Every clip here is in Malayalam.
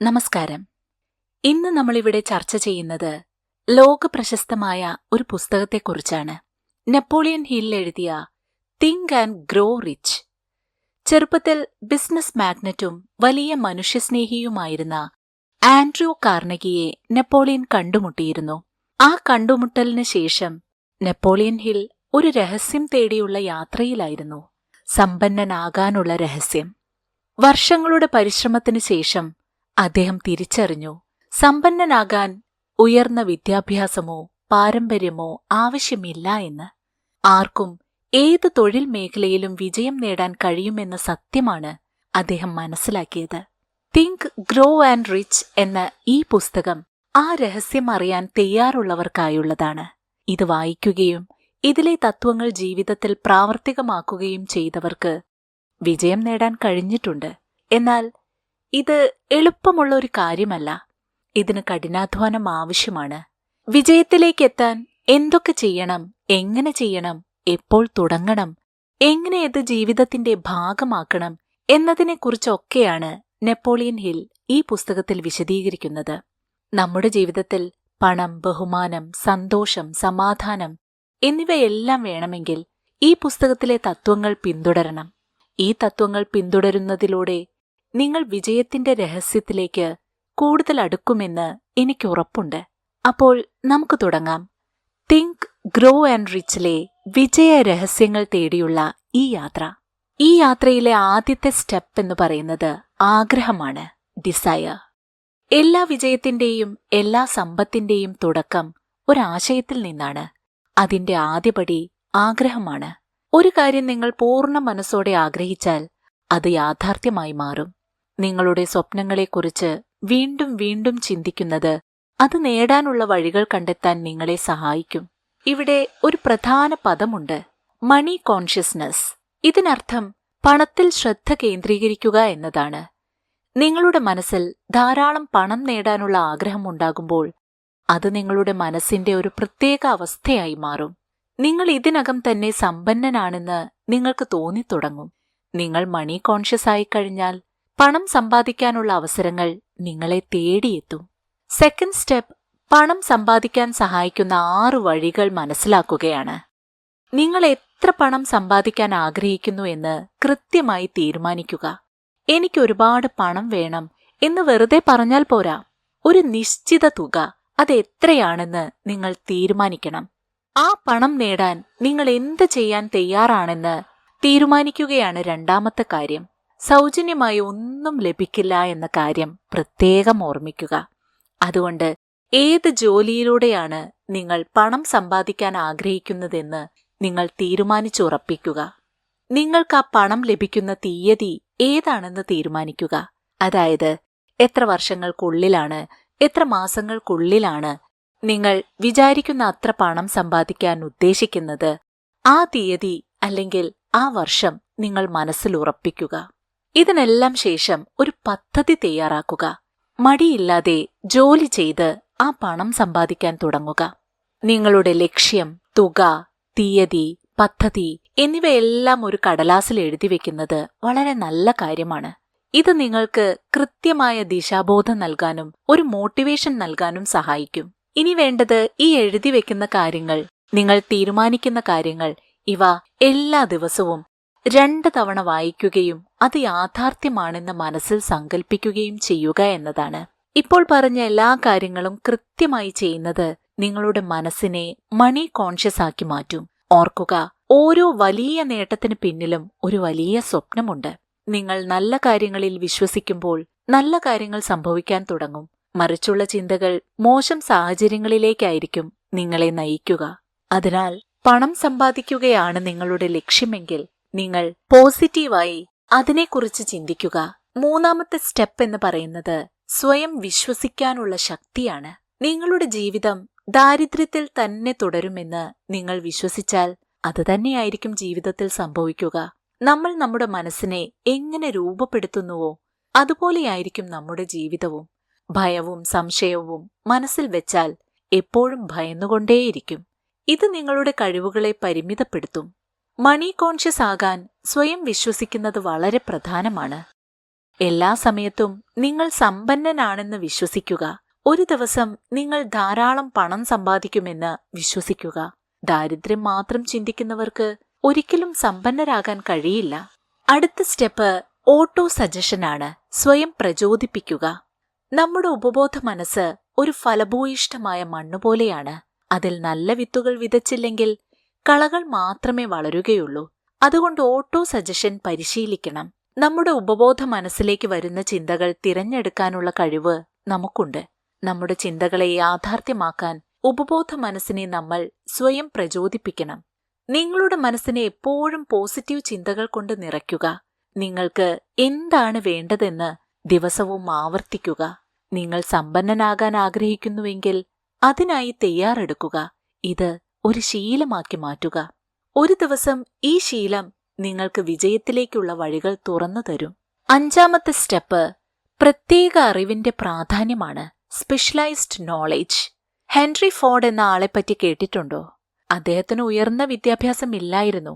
നമസ്കാരം. ഇന്ന് നമ്മളിവിടെ ചർച്ച ചെയ്യുന്നത് ലോകപ്രശസ്തമായ ഒരു പുസ്തകത്തെക്കുറിച്ചാണ്. നെപ്പോളിയൻ ഹിൽ എഴുതിയ തിങ്ക് ആൻഡ് ഗ്രോ റിച്ച്. ചെറുപ്പത്തിൽ ബിസിനസ് മാഗ്നറ്റും വലിയ മനുഷ്യസ്നേഹിയുമായിരുന്ന ആൻഡ്രൂ കാർണഗിയെ നെപ്പോളിയൻ കണ്ടുമുട്ടിയിരുന്നു. ആ കണ്ടുമുട്ടലിന് ശേഷം നെപ്പോളിയൻ ഹിൽ ഒരു രഹസ്യം തേടിയുള്ള യാത്രയിലായിരുന്നു. സമ്പന്നനാകാനുള്ള രഹസ്യം. വർഷങ്ങളുടെ പരിശ്രമത്തിനു ശേഷം അദ്ദേഹം തിരിച്ചറിഞ്ഞു, സമ്പന്നനാകാൻ ഉയർന്ന വിദ്യാഭ്യാസമോ പാരമ്പര്യമോ ആവശ്യമില്ല എന്ന്. ആർക്കും ഏത് തൊഴിൽ മേഖലയിലും വിജയം നേടാൻ കഴിയുമെന്ന സത്യമാണ് അദ്ദേഹം മനസ്സിലാക്കിയത്. തിങ്ക് ഗ്രോ ആൻഡ് റിച്ച് എന്ന ഈ പുസ്തകം ആ രഹസ്യം അറിയാൻ തയ്യാറുള്ളവർക്കായുള്ളതാണ്. ഇത് വായിക്കുകയും ഇതിലെ തത്വങ്ങൾ ജീവിതത്തിൽ പ്രാവർത്തികമാക്കുകയും ചെയ്തവർക്ക് വിജയം നേടാൻ കഴിഞ്ഞിട്ടുണ്ട്. എന്നാൽ ഇത് എളുപ്പമുള്ള ഒരു കാര്യമല്ല. ഇതിന് കഠിനാധ്വാനം ആവശ്യമാണ്. വിജയത്തിലേക്കെത്താൻ എന്തൊക്കെ ചെയ്യണം, എങ്ങനെ ചെയ്യണം, എപ്പോൾ തുടങ്ങണം, എങ്ങനെ ഇത് ജീവിതത്തിന്റെ ഭാഗമാക്കണം എന്നതിനെക്കുറിച്ചൊക്കെയാണ് നെപ്പോളിയൻ ഹിൽ ഈ പുസ്തകത്തിൽ വിശദീകരിക്കുന്നത്. നമ്മുടെ ജീവിതത്തിൽ പണം, ബഹുമാനം, സന്തോഷം, സമാധാനം എന്നിവയെല്ലാം വേണമെങ്കിൽ ഈ പുസ്തകത്തിലെ തത്വങ്ങൾ പിന്തുടരണം. ഈ തത്വങ്ങൾ പിന്തുടരുന്നതിലൂടെ നിങ്ങൾ വിജയത്തിന്റെ രഹസ്യത്തിലേക്ക് കൂടുതൽ അടുക്കുമെന്ന് എനിക്കുറപ്പുണ്ട്. അപ്പോൾ നമുക്ക് തുടങ്ങാം. തിങ്ക് ഗ്രോ ആൻഡ് റിച്ചിലെ വിജയ രഹസ്യങ്ങൾ തേടിയുള്ള ഈ യാത്ര. ഈ യാത്രയിലെ ആദ്യത്തെ സ്റ്റെപ്പ് എന്ന് പറയുന്നത് ആഗ്രഹമാണ്, ഡിസയർ. എല്ലാ വിജയത്തിന്റെയും എല്ലാ സമ്പത്തിന്റെയും തുടക്കം ഒരാശയത്തിൽ നിന്നാണ്. അതിന്റെ ആദ്യപടി ആഗ്രഹമാണ്. ഒരു കാര്യം നിങ്ങൾ പൂർണ്ണ മനസ്സോടെ ആഗ്രഹിച്ചാൽ അത് യാഥാർത്ഥ്യമായി മാറും. നിങ്ങളുടെ സ്വപ്നങ്ങളെക്കുറിച്ച് വീണ്ടും വീണ്ടും ചിന്തിക്കുന്നത് അത് നേടാനുള്ള വഴികൾ കണ്ടെത്താൻ നിങ്ങളെ സഹായിക്കും. ഇവിടെ ഒരു പ്രധാന പദമുണ്ട്, മണി കോൺഷ്യസ്നസ്. ഇതിനർത്ഥം പണത്തിൽ ശ്രദ്ധ കേന്ദ്രീകരിക്കുക എന്നതാണ്. നിങ്ങളുടെ മനസ്സിൽ ധാരാളം പണം നേടാനുള്ള ആഗ്രഹമുണ്ടാകുമ്പോൾ അത് നിങ്ങളുടെ മനസ്സിന്റെ ഒരു പ്രത്യേക അവസ്ഥയായി മാറും. നിങ്ങൾ ഇതിനകം തന്നെ സമ്പന്നനാണെന്ന് നിങ്ങൾക്ക് തോന്നിത്തുടങ്ങും. നിങ്ങൾ മണി കോൺഷ്യസ് ആയിക്കഴിഞ്ഞാൽ പണം സമ്പാദിക്കാനുള്ള അവസരങ്ങൾ നിങ്ങളെ തേടിയെത്തും. സെക്കൻഡ് സ്റ്റെപ്പ്, പണം സമ്പാദിക്കാൻ സഹായിക്കുന്ന 6 വഴികൾ മനസ്സിലാക്കുകയാണ്. നിങ്ങൾ എത്ര പണം സമ്പാദിക്കാൻ ആഗ്രഹിക്കുന്നു എന്ന് കൃത്യമായി തീരുമാനിക്കുക. എനിക്ക് ഒരുപാട് പണം വേണം എന്ന് വെറുതെ പറഞ്ഞാൽ പോരാ. ഒരു നിശ്ചിത തുക, അത് എത്രയാണെന്ന് നിങ്ങൾ തീരുമാനിക്കണം. ആ പണം നേടാൻ നിങ്ങൾ എന്ത് ചെയ്യാൻ തയ്യാറാണെന്ന് തീരുമാനിക്കുകയാണ് രണ്ടാമത്തെ കാര്യം. സൗജന്യമായി ഒന്നും ലഭിക്കില്ല എന്ന കാര്യം പ്രത്യേകം ഓർമ്മിക്കുക. അതുകൊണ്ട് ഏത് ജോലിയിലൂടെയാണ് നിങ്ങൾ പണം സമ്പാദിക്കാൻ ആഗ്രഹിക്കുന്നതെന്ന് നിങ്ങൾ തീരുമാനിച്ചുറപ്പിക്കുക. നിങ്ങൾക്ക് ആ പണം ലഭിക്കുന്ന തീയതി ഏതാണെന്ന് തീരുമാനിക്കുക. അതായത് എത്ര വർഷങ്ങൾക്കുള്ളിലാണ്, എത്ര മാസങ്ങൾക്കുള്ളിലാണ് നിങ്ങൾ വിചാരിക്കുന്ന അത്ര പണം സമ്പാദിക്കാൻ ഉദ്ദേശിക്കുന്നത്. ആ തീയതി അല്ലെങ്കിൽ ആ വർഷം നിങ്ങൾ മനസ്സിൽ ഉറപ്പിക്കുക. ഇതിനെല്ലാം ശേഷം ഒരു പദ്ധതി തയ്യാറാക്കുക. മടിയില്ലാതെ ജോലി ചെയ്ത് ആ പണം സമ്പാദിക്കാൻ തുടങ്ങുക. നിങ്ങളുടെ ലക്ഷ്യം, തുക, തീയതി, പദ്ധതി എന്നിവയെല്ലാം ഒരു കടലാസിൽ എഴുതി വെക്കുന്നത് വളരെ നല്ല കാര്യമാണ്. ഇത് നിങ്ങൾക്ക് കൃത്യമായ ദിശാബോധം നൽകാനും ഒരു മോട്ടിവേഷൻ നൽകാനും സഹായിക്കും. ഇനി വേണ്ടത് ഈ എഴുതി വെക്കുന്ന കാര്യങ്ങൾ, നിങ്ങൾ തീരുമാനിക്കുന്ന കാര്യങ്ങൾ, ഇവ എല്ലാ ദിവസവും 2 തവണ വായിക്കുകയും അത് യാഥാർത്ഥ്യമാണെന്ന് മനസ്സിൽ സങ്കല്പിക്കുകയും ചെയ്യുക എന്നതാണ്. ഇപ്പോൾ പറഞ്ഞ എല്ലാ കാര്യങ്ങളും കൃത്യമായി ചെയ്യുന്നത് നിങ്ങളുടെ മനസ്സിനെ മണി കോൺഷ്യസ് ആക്കി മാറ്റും. ഓർക്കുക, ഓരോ വലിയ നേട്ടത്തിന് പിന്നിലും ഒരു വലിയ സ്വപ്നമുണ്ട്. നിങ്ങൾ നല്ല കാര്യങ്ങളിൽ വിശ്വസിക്കുമ്പോൾ നല്ല കാര്യങ്ങൾ സംഭവിക്കാൻ തുടങ്ങും. മറിച്ചുള്ള ചിന്തകൾ മോശം സാഹചര്യങ്ങളിലേക്കായിരിക്കും നിങ്ങളെ നയിക്കുക. അതിനാൽ പണം സമ്പാദിക്കുകയാണ് നിങ്ങളുടെ ലക്ഷ്യമെങ്കിൽ നിങ്ങൾ പോസിറ്റീവായി അതിനെക്കുറിച്ച് ചിന്തിക്കുക. മൂന്നാമത്തെ സ്റ്റെപ്പ് എന്ന് പറയുന്നത് സ്വയം വിശ്വസിക്കാനുള്ള ശക്തിയാണ്. നിങ്ങളുടെ ജീവിതം ദാരിദ്ര്യത്തിൽ തന്നെ തുടരുമെന്ന് നിങ്ങൾ വിശ്വസിച്ചാൽ അത് തന്നെയായിരിക്കും ജീവിതത്തിൽ സംഭവിക്കുക. നമ്മൾ നമ്മുടെ മനസ്സിനെ എങ്ങനെ രൂപപ്പെടുത്തുന്നുവോ അതുപോലെയായിരിക്കും നമ്മുടെ ജീവിതവും. ഭയവും സംശയവും മനസ്സിൽ വെച്ചാൽ എപ്പോഴും ഭയന്നുകൊണ്ടേയിരിക്കും. ഇത് നിങ്ങളുടെ കഴിവുകളെ പരിമിതപ്പെടുത്തും. മണി കോൺഷ്യസ് ആകാൻ സ്വയം വിശ്വസിക്കുന്നത് വളരെ പ്രധാനമാണ്. എല്ലാ സമയത്തും നിങ്ങൾ സമ്പന്നനാണെന്ന് വിശ്വസിക്കുക. ഒരു ദിവസം നിങ്ങൾ ധാരാളം പണം സമ്പാദിക്കുമെന്ന് വിശ്വസിക്കുക. ദാരിദ്ര്യം മാത്രം ചിന്തിക്കുന്നവർക്ക് ഒരിക്കലും സമ്പന്നരാകാൻ കഴിയില്ല. അടുത്ത സ്റ്റെപ്പ് ഓട്ടോ സജഷനാണ്. സ്വയം പ്രചോദിപ്പിക്കുക. നമ്മുടെ ഉപബോധ മനസ്സ് ഒരു ഫലഭൂയിഷ്ഠമായ മണ്ണുപോലെയാണ്. അതിൽ നല്ല വിത്തുകൾ വിതച്ചില്ലെങ്കിൽ കളകൾ മാത്രമേ വളരുകയുള്ളൂ. അതുകൊണ്ട് ഓട്ടോ സജഷൻ പരിശീലിക്കണം. നമ്മുടെ ഉപബോധ മനസ്സിലേക്ക് വരുന്ന ചിന്തകൾ തിരഞ്ഞെടുക്കാനുള്ള കഴിവ് നമുക്കുണ്ട്. നമ്മുടെ ചിന്തകളെ യാഥാർത്ഥ്യമാക്കാൻ ഉപബോധ മനസ്സിനെ നമ്മൾ സ്വയം പ്രചോദിപ്പിക്കണം. നിങ്ങളുടെ മനസ്സിനെ എപ്പോഴും പോസിറ്റീവ് ചിന്തകൾ കൊണ്ട് നിറയ്ക്കുക. നിങ്ങൾക്ക് എന്താണ് വേണ്ടതെന്ന് ദിവസവും ആവർത്തിക്കുക. നിങ്ങൾ സമ്പന്നനാകാൻ ആഗ്രഹിക്കുന്നുവെങ്കിൽ അതിനായി തയ്യാറെടുക്കുക. ഇത് ഒരു ശീലമാക്കി മാറ്റുക. ഒരു ദിവസം ഈ ശീലം നിങ്ങൾക്ക് വിജയത്തിലേക്കുള്ള വഴികൾ തുറന്നു തരും. അഞ്ചാമത്തെ സ്റ്റെപ്പ് പ്രത്യേക അറിവിന്റെ പ്രാധാന്യമാണ്. Specialised knowledge. ഹെൻറി ഫോർഡ് എന്ന ആളെപ്പറ്റി കേട്ടിട്ടുണ്ടോ? അദ്ദേഹത്തിന് ഉയർന്ന വിദ്യാഭ്യാസമില്ലായിരുന്നു.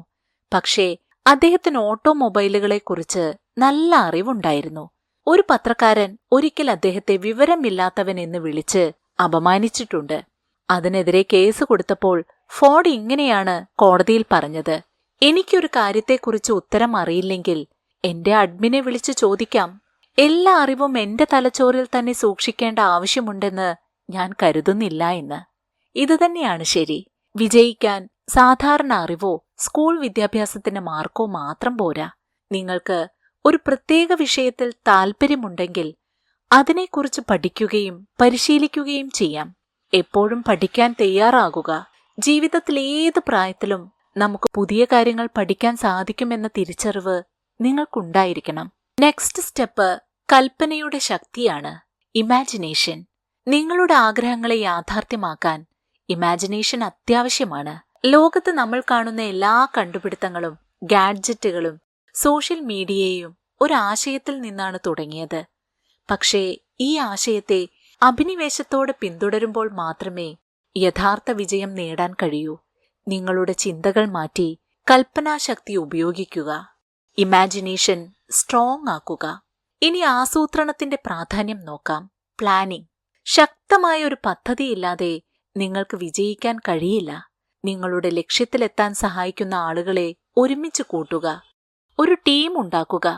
പക്ഷേ അദ്ദേഹത്തിന് ഓട്ടോമൊബൈലുകളെക്കുറിച്ച് നല്ല അറിവുണ്ടായിരുന്നു. ഒരു പത്രക്കാരൻ ഒരിക്കൽ അദ്ദേഹത്തെ വിവരമില്ലാത്തവൻ എന്ന് വിളിച്ച് അപമാനിച്ചിട്ടുണ്ട്. അതിനെതിരെ കേസ് കൊടുത്തപ്പോൾ ഫോർഡ് ഇങ്ങനെയാണ് കോടതിയിൽ പറഞ്ഞത്: എനിക്കൊരു കാര്യത്തെക്കുറിച്ച് ഉത്തരം അറിയില്ലെങ്കിൽ എന്റെ അഡ്മിനെ വിളിച്ച് ചോദിക്കാം. എല്ലാ അറിവും എന്റെ തലച്ചോറിൽ തന്നെ സൂക്ഷിക്കേണ്ട ആവശ്യമുണ്ടെന്ന് ഞാൻ കരുതുന്നില്ല എന്ന്. ഇതുതന്നെയാണ് ശരി. വിജയിക്കാൻ സാധാരണ അറിവോ സ്കൂൾ വിദ്യാഭ്യാസത്തിന്റെ മാർക്കോ മാത്രം പോരാ. നിങ്ങൾക്ക് ഒരു പ്രത്യേക വിഷയത്തിൽ താൽപ്പര്യമുണ്ടെങ്കിൽ അതിനെക്കുറിച്ച് പഠിക്കുകയും പരിശീലിക്കുകയും ചെയ്യാം. എപ്പോഴും പഠിക്കാൻ തയ്യാറാകുക. ജീവിതത്തിൽ ഏത് പ്രായത്തിലും നമുക്ക് പുതിയ കാര്യങ്ങൾ പഠിക്കാൻ സാധിക്കുമെന്ന തിരിച്ചറിവ് നിങ്ങൾക്കുണ്ടായിരിക്കണം. നെക്സ്റ്റ് സ്റ്റെപ്പ് കൽപ്പനയുടെ ശക്തിയാണ്. ഇമാജിനേഷൻ. നിങ്ങളുടെ ആഗ്രഹങ്ങളെ യാഥാർത്ഥ്യമാക്കാൻ ഇമാജിനേഷൻ അത്യാവശ്യമാണ്. ലോകത്ത് നമ്മൾ കാണുന്ന എല്ലാ കണ്ടുപിടുത്തങ്ങളും ഗാഡ്ജറ്റുകളും സോഷ്യൽ മീഡിയയും ഒരാശയത്തിൽ നിന്നാണ് തുടങ്ങിയത്. പക്ഷേ ഈ ആശയത്തെ അഭിനിവേശത്തോടെ പിന്തുടരുമ്പോൾ മാത്രമേ യഥാർത്ഥ വിജയം നേടാൻ കഴിയൂ. നിങ്ങളുടെ ചിന്തകൾ മാറ്റി കൽപ്പനാശക്തി ഉപയോഗിക്കുക. ഇമാജിനേഷൻ സ്ട്രോങ് ആക്കുക. ഇനി ആസൂത്രണത്തിന്റെ പ്രാധാന്യം നോക്കാം. പ്ലാനിംഗ്. ശക്തമായ ഒരു പദ്ധതിയില്ലാതെ നിങ്ങൾക്ക് വിജയിക്കാൻ കഴിയില്ല. നിങ്ങളുടെ ലക്ഷ്യത്തിലെത്താൻ സഹായിക്കുന്ന ആളുകളെ ഒരുമിച്ച് കൂട്ടുക. ഒരു ടീം ഉണ്ടാക്കുക.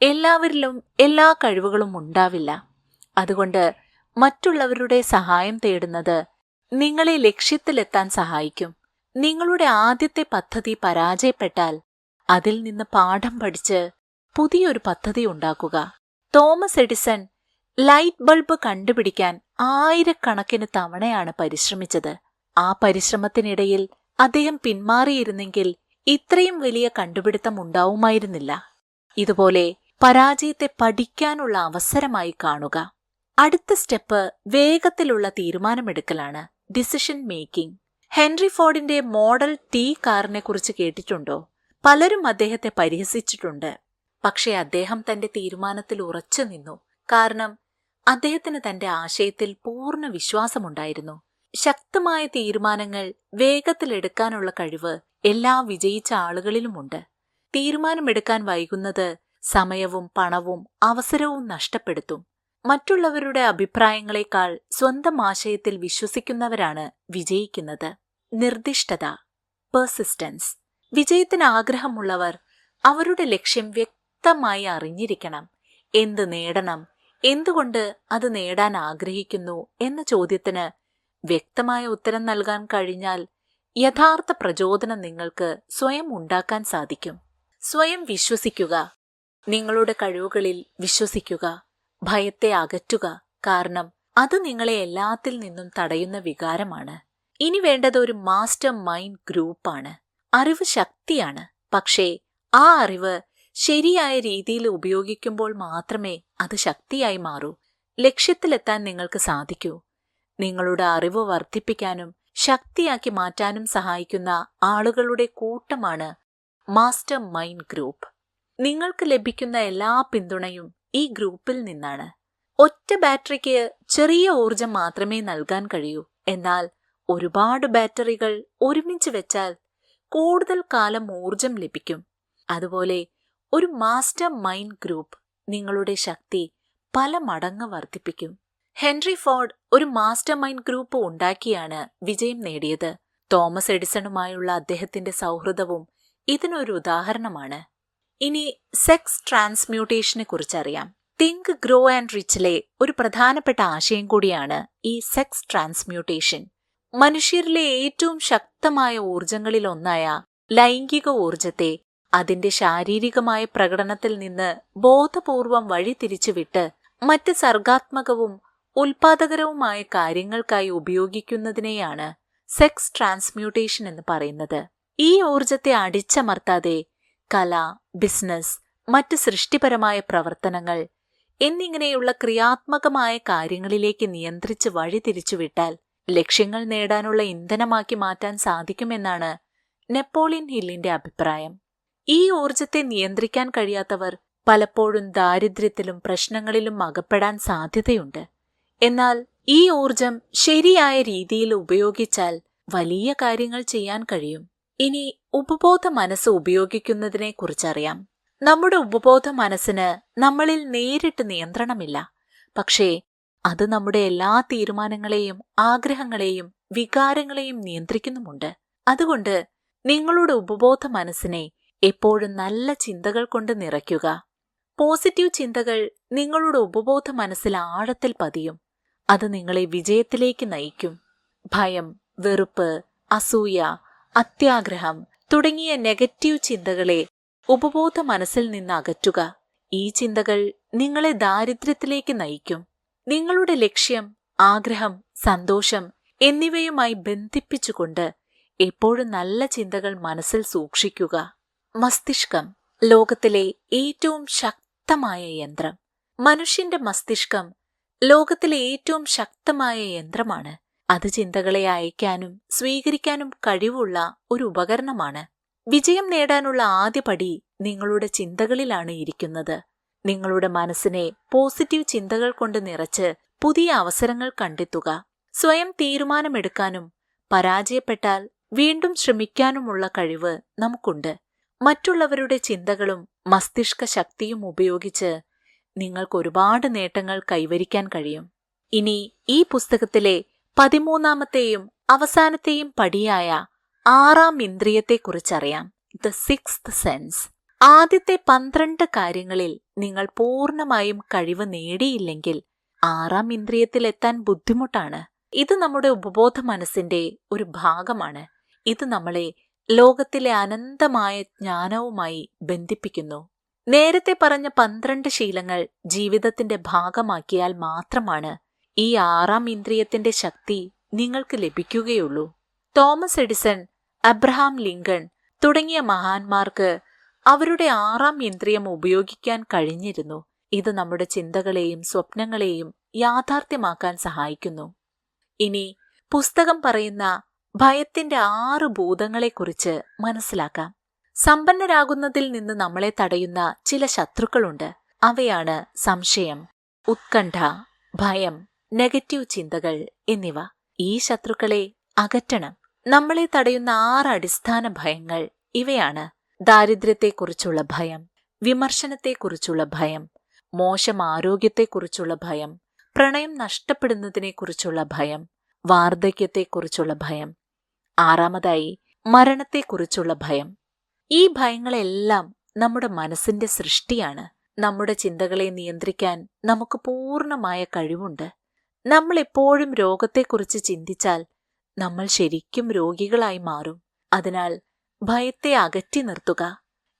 എല്ലാവരിലും എല്ലാ കഴിവുകളും ഉണ്ടാവില്ല. അതുകൊണ്ട് മറ്റുള്ളവരുടെ സഹായം തേടുന്നത് നിങ്ങളെ ലക്ഷ്യത്തിലെത്താൻ സഹായിക്കും. നിങ്ങളുടെ ആദ്യത്തെ പദ്ധതി പരാജയപ്പെട്ടാൽ അതിൽ നിന്ന് പാഠം പഠിച്ച് പുതിയൊരു പദ്ധതി ഉണ്ടാക്കുക. തോമസ് എഡിസൺ ലൈറ്റ് ബൾബ് കണ്ടുപിടിക്കാൻ ആയിരക്കണക്കിന് തവണയാണ് പരിശ്രമിച്ചത്. ആ പരിശ്രമത്തിനിടയിൽ അദ്ദേഹം പിന്മാറിയിരുന്നെങ്കിൽ ഇത്രയും വലിയ കണ്ടുപിടുത്തം ഉണ്ടാവുമായിരുന്നില്ല. ഇതുപോലെ പരാജയത്തെ പഠിക്കാനുള്ള അവസരമായി കാണുക. അടുത്ത സ്റ്റെപ്പ് വേഗത്തിലുള്ള തീരുമാനമെടുക്കലാണ്. Decision making. ഹെൻറി ഫോർഡിന്റെ മോഡൽ ടി കാറിനെ കുറിച്ച് കേട്ടിട്ടുണ്ടോ? പലരും അദ്ദേഹത്തെ പരിഹസിച്ചിട്ടുണ്ട്. പക്ഷേ അദ്ദേഹം തന്റെ തീരുമാനത്തിൽ ഉറച്ചു നിന്നു. കാരണം അദ്ദേഹത്തിന് തന്റെ ആശയത്തിൽ പൂർണ്ണ വിശ്വാസമുണ്ടായിരുന്നു. ശക്തമായ തീരുമാനങ്ങൾ വേഗത്തിലെടുക്കാനുള്ള കഴിവ് എല്ലാ വിജയിച്ച ആളുകളിലുമുണ്ട്. തീരുമാനമെടുക്കാൻ വൈകുന്നത് സമയവും പണവും അവസരവും നഷ്ടപ്പെടുത്തും. മറ്റുള്ളവരുടെ അഭിപ്രായങ്ങളെക്കാൾ സ്വന്തം ആശയത്തിൽ വിശ്വസിക്കുന്നവരാണ് വിജയിക്കുന്നത്. നിർദ്ദിഷ്ടത. പെർസിസ്റ്റൻസ്. വിജയത്തിന് ആഗ്രഹമുള്ളവർ അവരുടെ ലക്ഷ്യം വ്യക്തമായി അറിഞ്ഞിരിക്കണം. എന്ത് നേടണം, എന്തുകൊണ്ട് അത് നേടാൻ ആഗ്രഹിക്കുന്നു എന്ന ചോദ്യത്തിന് വ്യക്തമായ ഉത്തരം നൽകാൻ കഴിഞ്ഞാൽ യഥാർത്ഥ പ്രചോദനം നിങ്ങൾക്ക് സ്വയം ഉണ്ടാക്കാൻ സാധിക്കും. സ്വയം വിശ്വസിക്കുക. നിങ്ങളുടെ കഴിവുകളിൽ വിശ്വസിക്കുക. ഭയത്തെ അകറ്റുക. കാരണം അത് നിങ്ങളെ എല്ലാത്തിൽ നിന്നും തടയുന്ന വികാരമാണ്. ഇനി വേണ്ടത് ഒരു മാസ്റ്റർ മൈൻഡ് ഗ്രൂപ്പാണ്. അറിവ് ശക്തിയാണ്. പക്ഷേ ആ അറിവ് ശരിയായ രീതിയിൽ ഉപയോഗിക്കുമ്പോൾ മാത്രമേ അത് ശക്തിയായി മാറൂ. ലക്ഷ്യത്തിലെത്താൻ നിങ്ങൾക്ക് സാധിക്കൂ. നിങ്ങളുടെ അറിവ് വർദ്ധിപ്പിക്കാനും ശക്തിയാക്കി മാറ്റാനും സഹായിക്കുന്ന ആളുകളുടെ കൂട്ടമാണ് മാസ്റ്റർ മൈൻഡ് ഗ്രൂപ്പ്. നിങ്ങൾക്ക് ലഭിക്കുന്ന എല്ലാ പിന്തുണയും ഈ ഗ്രൂപ്പിൽ നിന്നാണ്. ഒറ്റ ബാറ്ററിക്ക് ചെറിയ ഊർജം മാത്രമേ നൽകാൻ കഴിയൂ. എന്നാൽ ഒരുപാട് ബാറ്ററികൾ ഒരുമിച്ച് വെച്ചാൽ കൂടുതൽ കാലം ഊർജം ലഭിക്കും. അതുപോലെ ഒരു മാസ്റ്റർ മൈൻഡ് ഗ്രൂപ്പ് നിങ്ങളുടെ ശക്തി പല മടങ്ങ് വർദ്ധിപ്പിക്കും. ഹെൻറി ഫോർഡ് ഒരു മാസ്റ്റർ മൈൻഡ് ഗ്രൂപ്പ് ഉണ്ടാക്കിയാണ് വിജയം നേടിയത്. തോമസ് എഡിസണുമായുള്ള അദ്ദേഹത്തിന്റെ സൗഹൃദവും ഇതിനൊരു ഉദാഹരണമാണ്. ഇനി സെക്സ് ട്രാൻസ്മ്യൂട്ടേഷനെ കുറിച്ചറിയാം. തിങ്ക് ഗ്രോ ആൻഡ് റിച്ചിലെ ഒരു പ്രധാനപ്പെട്ട ആശയം കൂടിയാണ് ഈ സെക്സ് ട്രാൻസ്മ്യൂട്ടേഷൻ. മനുഷ്യരിലെ ഏറ്റവും ശക്തമായ ഊർജങ്ങളിലൊന്നായ ലൈംഗിക ഊർജത്തെ അതിന്റെ ശാരീരികമായ പ്രകടനത്തിൽ നിന്ന് ബോധപൂർവം വഴിതിരിച്ചുവിട്ട് മറ്റ് സർഗാത്മകവും ഉൽപാദകരവുമായ കാര്യങ്ങൾക്കായി ഉപയോഗിക്കുന്നതിനെയാണ് സെക്സ് ട്രാൻസ്മ്യൂട്ടേഷൻ എന്ന് പറയുന്നത്. ഈ ഊർജത്തെ അടിച്ചമർത്താതെ കല, ബിസിനസ്, മറ്റ് സൃഷ്ടിപരമായ പ്രവർത്തനങ്ങൾ എന്നിങ്ങനെയുള്ള ക്രിയാത്മകമായ കാര്യങ്ങളിലേക്ക് നിയന്ത്രിച്ച് വഴിതിരിച്ചുവിട്ടാൽ ലക്ഷ്യങ്ങൾ നേടാനുള്ള ഇന്ധനമാക്കി മാറ്റാൻ സാധിക്കുമെന്നാണ് നെപ്പോളിയൻ ഹില്ലിന്റെ അഭിപ്രായം. ഈ ഊർജത്തെ നിയന്ത്രിക്കാൻ കഴിയാത്തവർ പലപ്പോഴും ദാരിദ്ര്യത്തിലും പ്രശ്നങ്ങളിലും അകപ്പെടാൻ സാധ്യതയുണ്ട്. എന്നാൽ ഈ ഊർജം ശരിയായ രീതിയിൽ ഉപയോഗിച്ചാൽ വലിയ കാര്യങ്ങൾ ചെയ്യാൻ കഴിയും. ഇനി ഉപബോധ മനസ്സ് ഉപയോഗിക്കുന്നതിനെ കുറിച്ചറിയാം. നമ്മുടെ ഉപബോധ മനസ്സിന് നമ്മളിൽ നേരിട്ട് നിയന്ത്രണമില്ല. പക്ഷേ അത് നമ്മുടെ എല്ലാ തീരുമാനങ്ങളെയും ആഗ്രഹങ്ങളെയും വികാരങ്ങളെയും നിയന്ത്രിക്കുന്നുമുണ്ട്. അതുകൊണ്ട് നിങ്ങളുടെ ഉപബോധ മനസ്സിനെ എപ്പോഴും നല്ല ചിന്തകൾ കൊണ്ട് നിറയ്ക്കുക. പോസിറ്റീവ് ചിന്തകൾ നിങ്ങളുടെ ഉപബോധ മനസ്സിൽ ആഴത്തിൽ പതിയും. അത് നിങ്ങളെ വിജയത്തിലേക്ക് നയിക്കും. ഭയം, വെറുപ്പ്, അസൂയ, അത്യാഗ്രഹം തുടങ്ങിയ നെഗറ്റീവ് ചിന്തകളെ ഉപബോധ മനസ്സിൽ നിന്ന് അകറ്റുക. ഈ ചിന്തകൾ നിങ്ങളെ ദാരിദ്ര്യത്തിലേക്ക് നയിക്കും. നിങ്ങളുടെ ലക്ഷ്യം, ആഗ്രഹം, സന്തോഷം എന്നിവയുമായി ബന്ധിപ്പിച്ചുകൊണ്ട് എപ്പോഴും നല്ല ചിന്തകൾ മനസ്സിൽ സൂക്ഷിക്കുക. മസ്തിഷ്കം ലോകത്തിലെ ഏറ്റവും ശക്തമായ യന്ത്രം. മനുഷ്യന്റെ മസ്തിഷ്കം ലോകത്തിലെ ഏറ്റവും ശക്തമായ യന്ത്രമാണ്. അത് ചിന്തകളെ അയക്കാനും സ്വീകരിക്കാനും കഴിവുള്ള ഒരു ഉപകരണമാണ്. വിജയം നേടാനുള്ള ആദ്യ പടി നിങ്ങളുടെ ചിന്തകളിലാണ് ഇരിക്കുന്നത്. നിങ്ങളുടെ മനസ്സിനെ പോസിറ്റീവ് ചിന്തകൾ കൊണ്ട് നിറച്ച് പുതിയ അവസരങ്ങൾ കണ്ടെത്തുക. സ്വയം തീരുമാനമെടുക്കാനും പരാജയപ്പെട്ടാൽ വീണ്ടും ശ്രമിക്കാനുമുള്ള കഴിവ് നമുക്കുണ്ട്. മറ്റുള്ളവരുടെ ചിന്തകളും മസ്തിഷ്ക ശക്തിയും ഉപയോഗിച്ച് നിങ്ങൾക്ക് ഒരുപാട് നേട്ടങ്ങൾ കൈവരിക്കാൻ കഴിയും. ഇനി ഈ പുസ്തകത്തിലെ 13ാമത്തെയും അവസാനത്തെയും പടിയായ 6ാം ഇന്ദ്രിയത്തെക്കുറിച്ചറിയാം. The sixth sense. ആദ്യത്തെ 12 കാര്യങ്ങളിൽ നിങ്ങൾ പൂർണ്ണമായും കഴിവ് നേടിയില്ലെങ്കിൽ 6ാം ഇന്ദ്രിയത്തിലെത്താൻ ബുദ്ധിമുട്ടാണ്. ഇത് നമ്മുടെ ഉപബോധ മനസ്സിന്റെ ഒരു ഭാഗമാണ്. ഇത് നമ്മളെ ലോകത്തിലെ അനന്തമായ ജ്ഞാനവുമായി ബന്ധിപ്പിക്കുന്നു. നേരത്തെ പറഞ്ഞ 12 ശീലങ്ങൾ ജീവിതത്തിന്റെ ഭാഗമാക്കിയാൽ മാത്രമാണ് ഈ 6ാം ഇന്ദ്രിയത്തിന്റെ ശക്തി നിങ്ങൾക്ക് ലഭിക്കുകയുള്ളൂ. തോമസ് എഡിസൺ, അബ്രഹാം ലിങ്കൺ തുടങ്ങിയ മഹാന്മാർക്ക് അവരുടെ 6ാം ഇന്ദ്രിയം ഉപയോഗിക്കാൻ കഴിഞ്ഞിരുന്നു. ഇത് നമ്മുടെ ചിന്തകളെയും സ്വപ്നങ്ങളെയും യാഥാർത്ഥ്യമാക്കാൻ സഹായിക്കുന്നു. ഇനി പുസ്തകം പറയുന്ന ഭയത്തിന്റെ 6 ഭൂതങ്ങളെക്കുറിച്ച് മനസ്സിലാക്കാം. സമ്പന്നരാകുന്നതിൽ നിന്ന് നമ്മളെ തടയുന്ന ചില ശത്രുക്കളുണ്ട്. അവയാണ് സംശയം, ഉത്കണ്ഠ, ഭയം, നെഗറ്റീവ് ചിന്തകൾ എന്നിവ. ഈ ശത്രുക്കളെ അകറ്റണം. നമ്മളെ തടയുന്ന 6 അടിസ്ഥാന ഭയങ്ങൾ ഇവയാണ്: ദാരിദ്ര്യത്തെക്കുറിച്ചുള്ള ഭയം, വിമർശനത്തെക്കുറിച്ചുള്ള ഭയം, മോശം ആരോഗ്യത്തെക്കുറിച്ചുള്ള ഭയം, പ്രണയം നഷ്ടപ്പെടുന്നതിനെക്കുറിച്ചുള്ള ഭയം, വാർദ്ധക്യത്തെക്കുറിച്ചുള്ള ഭയം, 6ാമതായി മരണത്തെക്കുറിച്ചുള്ള ഭയം. ഈ ഭയങ്ങളെല്ലാം നമ്മുടെ മനസ്സിന്റെ സൃഷ്ടിയാണ്. നമ്മുടെ ചിന്തകളെ നിയന്ത്രിക്കാൻ നമുക്ക് പൂർണ്ണമായ കഴിവുണ്ട്. നമ്മൾ എപ്പോഴും രോഗത്തെക്കുറിച്ച് ചിന്തിച്ചാൽ നമ്മൾ ശരിക്കും രോഗികളായി മാറും. അതിനാൽ ഭയത്തെ അകറ്റി നിർത്തുക.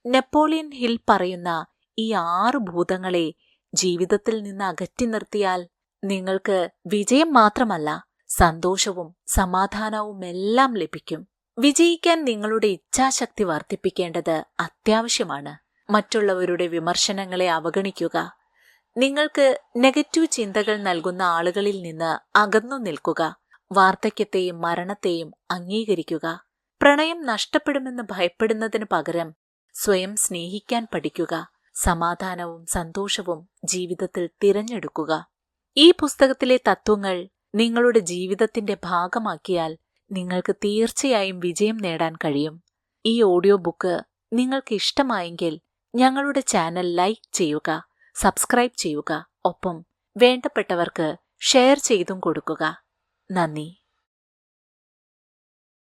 നെപ്പോളിയൻ ഹിൽ പറയുന്ന ഈ 6 ഭൂതങ്ങളെ ജീവിതത്തിൽ നിന്ന് അകറ്റി നിർത്തിയാൽ നിങ്ങൾക്ക് വിജയം മാത്രമല്ല, സന്തോഷവും സമാധാനവും എല്ലാം ലഭിക്കും. വിജയിക്കാൻ നിങ്ങളുടെ ഇച്ഛാശക്തി വർദ്ധിപ്പിക്കേണ്ടത് അത്യാവശ്യമാണ്. മറ്റുള്ളവരുടെ വിമർശനങ്ങളെ അവഗണിക്കുക. നിങ്ങൾക്ക് നെഗറ്റീവ് ചിന്തകൾ നൽകുന്ന ആളുകളിൽ നിന്ന് അകന്നു നിൽക്കുക. വാർദ്ധക്യത്തെയും മരണത്തെയും അംഗീകരിക്കുക. പ്രണയം നഷ്ടപ്പെടുമെന്ന് ഭയപ്പെടുന്നതിന് പകരം സ്വയം സ്നേഹിക്കാൻ പഠിക്കുക. സമാധാനവും സന്തോഷവും ജീവിതത്തിൽ തിരഞ്ഞെടുക്കുക. ഈ പുസ്തകത്തിലെ തത്വങ്ങൾ നിങ്ങളുടെ ജീവിതത്തിന്റെ ഭാഗമാക്കിയാൽ നിങ്ങൾക്ക് തീർച്ചയായും വിജയം നേടാൻ കഴിയും. ഈ ഓഡിയോ ബുക്ക് നിങ്ങൾക്ക് ഇഷ്ടമായെങ്കിൽ ഞങ്ങളുടെ ചാനൽ ലൈക്ക് ചെയ്യുക, സബ്സ്ക്രൈബ് ചെയ്യുക. ഒപ്പം വേണ്ടപ്പെട്ടവർക്ക് ഷെയർ ചെയ്തും കൊടുക്കുക. നന്ദി.